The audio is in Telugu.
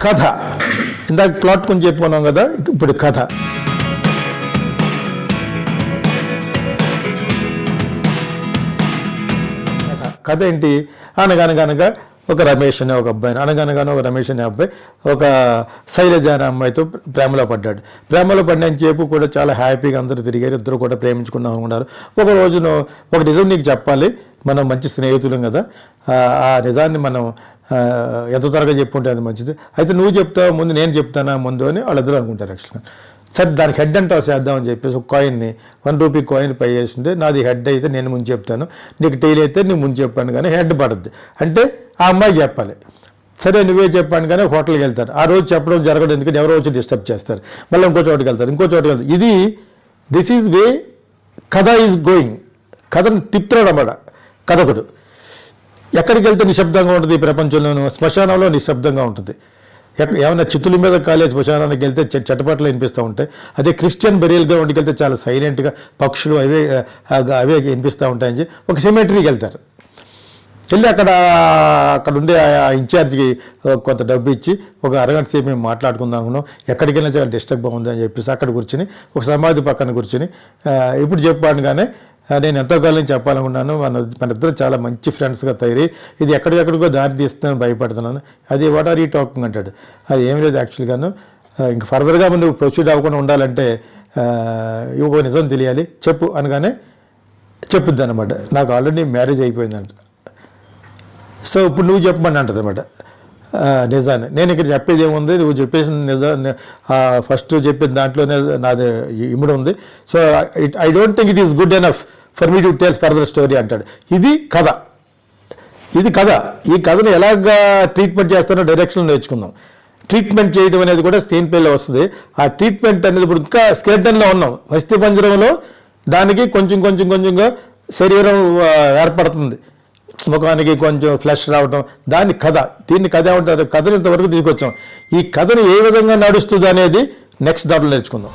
కథ. ఇందాక ప్లాట్ కొంచెం చెప్పుకున్నాం కదా, ఇప్పుడు కథ. కథ ఏంటి? అనగనగా ఒక రమేష్ అనే ఒక అబ్బాయిని, అనగనగానే ఒక రమేష్ అనే అబ్బాయి ఒక శైలజ అనే అమ్మాయితో ప్రేమలో పడ్డాడు. ప్రేమలో పడిన చేపు కూడా చాలా హ్యాపీగా అందరూ తిరిగారు, ఇద్దరు కూడా ప్రేమించుకున్నాం ఉన్నారు. ఒక రోజున ఒక నిజం నీకు చెప్పాలి, మనం మంచి స్నేహితులం కదా, ఆ నిజాన్ని మనం ఎంత త్వరగా చెప్పుకుంటే అది మంచిది, అయితే నువ్వు చెప్తావు ముందు నేను చెప్తానా ముందు అని వాళ్ళిద్దరూ అనుకుంటారు. యాక్చువల్గా సరే దానికి హెడ్ అంటావు చేద్దామని చెప్పేసి ఒక కాయిన్ని ₹1 కాయిన్ పై చేస్తుంటే, నాది హెడ్ అయితే నేను ముందు చెప్తాను, నీకు టైల్ అయితే నువ్వు ముందు చెప్పాను కానీ హెడ్ పడుద్ది అంటే ఆ అమ్మాయి చెప్పాలి. సరే నువ్వే చెప్పాను కానీ హోటల్కి వెళ్తారు. ఆ రోజు చెప్పడం జరగదు, ఎందుకంటే ఎవరో వచ్చి డిస్టర్బ్ చేస్తారు. మళ్ళీ ఇంకో చోటుకి వెళ్తారు. ఇది దిస్ ఈజ్ వే కథ ఈజ్ గోయింగ్. కథను తిప్పుతాడు అన్నమాట కథకుడు. ఎక్కడికి వెళ్తే నిశ్శబ్దంగా ఉంటుంది ఈ ప్రపంచంలోనూ, శ్మశానంలో నిశ్శబ్దంగా ఉంటుంది. ఏమైనా చిత్తుల మీద కాలే శ్మశానానికి వెళ్తే చట్టపట్లు వినిపిస్తూ ఉంటాయి. అదే క్రిస్టియన్ బెరియల్ గ్రౌండ్కి వెళ్తే చాలా సైలెంట్గా పక్షులు అవే వినిపిస్తూ ఉంటాయని చెప్పి ఒక సిమెట్రీకి వెళ్తారు. వెళ్ళి అక్కడ ఉండే ఆ ఇన్ఛార్జ్కి కొంత డబ్బు ఇచ్చి ఒక అరగంట సేపు మేము మాట్లాడుకుందాం అనుకున్నాం, ఎక్కడికి వెళ్ళినా చాలా డిస్టర్బ్ ఉంది అని చెప్పేసి అక్కడ కూర్చుని ఒక సమాధి పక్కన కూర్చుని ఇప్పుడు చెప్పానుగానే నేను ఎంతో కాలం చెప్పాలనుకున్నాను, మన ఇద్దరు చాలా మంచి ఫ్రెండ్స్గా తయారీ, ఇది ఎక్కడికెక్కడికో దారి తీస్తున్నాను భయపడుతున్నాను. అది వాట్ ఆర్ యూ టాకింగ్ అంటాడు. అది ఏం లేదు యాక్చువల్గాను, ఇంకా ఫర్దర్గా నువ్వు ప్రొసీడ్ అవ్వకుండా ఉండాలంటే ఇవ్వ నిజం తెలియాలి చెప్పు అనగానే చెప్పుద్ది అనమాట. నాకు ఆల్రెడీ మ్యారేజ్ అయిపోయిందంట. సో ఇప్పుడు నువ్వు చెప్పమని అంటుంది అనమాట నిజాన్ని. నేను ఇక్కడ చెప్పేది ఏముంది, నువ్వు చెప్పేసిన నిజాన్ని ఫస్ట్ చెప్పిన దాంట్లోనే నాది ఇముడు ఉంది. So I don't think it is good enough for me to tell further story అంటాడు. ఇది కథ. ఈ కథను ఎలాగా ట్రీట్మెంట్ చేస్తానో డైరెక్షన్లో నేర్చుకుందాం. ట్రీట్మెంట్ చేయడం అనేది కూడా స్క్రీన్ ప్లేలో వస్తుంది. ఆ ట్రీట్మెంట్ అనేది ఇప్పుడు ఇంకా స్కెల్టన్లో ఉన్నాం, అస్థి పంజరంలో దానికి కొంచెంగా శరీరం ఏర్పడుతుంది, ముఖానికి కొంచెం ఫ్లెష్ రావడం, దీన్ని కథ ఏమంటారు. కథను ఇంతవరకు తీసుకొచ్చాం. ఈ కథను ఏ విధంగా నడుస్తుంది అనేది నెక్స్ట్ దాంట్లో నేర్చుకుందాం.